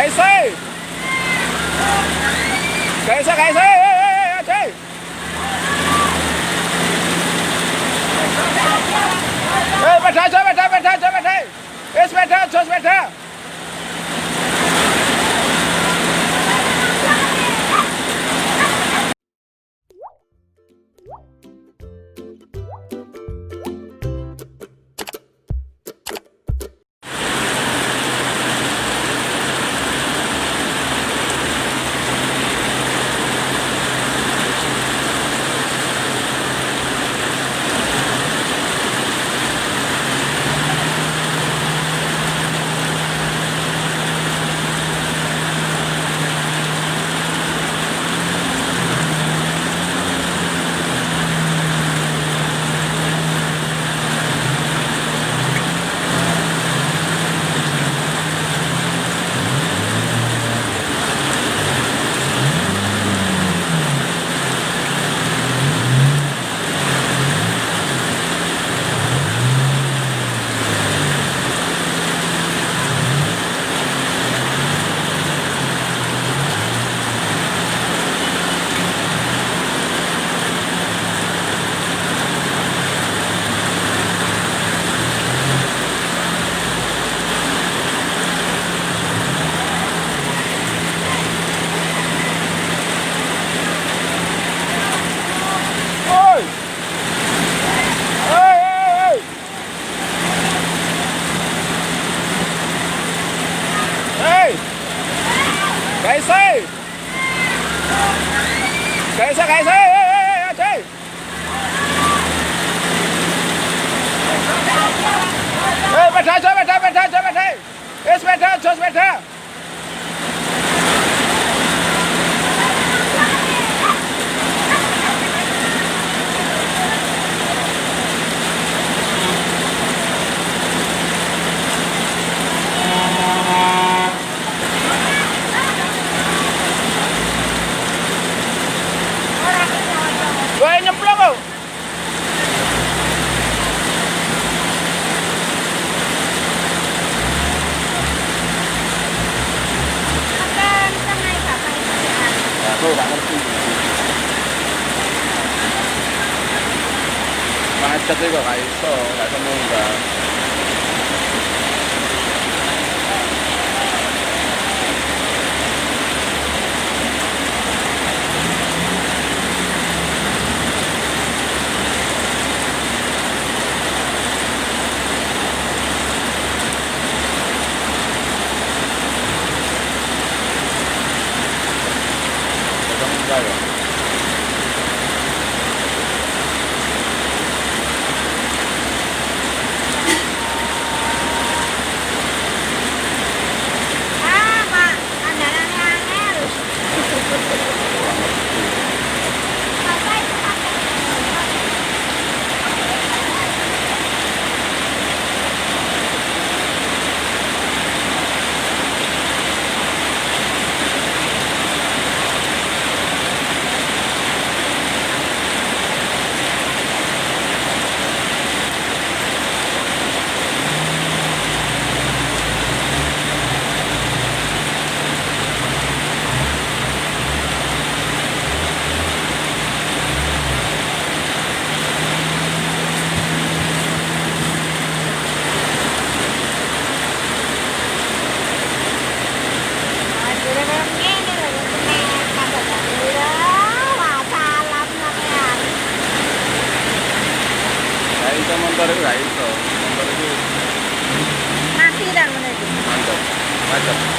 कैसे कैसे कैसे बैठा बैठा बैठा बैठा इस बैठा छोस बैठा कैसे कैसे कैसे बैठा बैठा बैठा बैठा इस बैठा छोस बैठा Gue nyemplung kau. Aku nggak ngerti. Macet juga nggak iso, nggak semunggah. Motor itu nggak iso, motor itu mati dan mana itu? mantap, macet.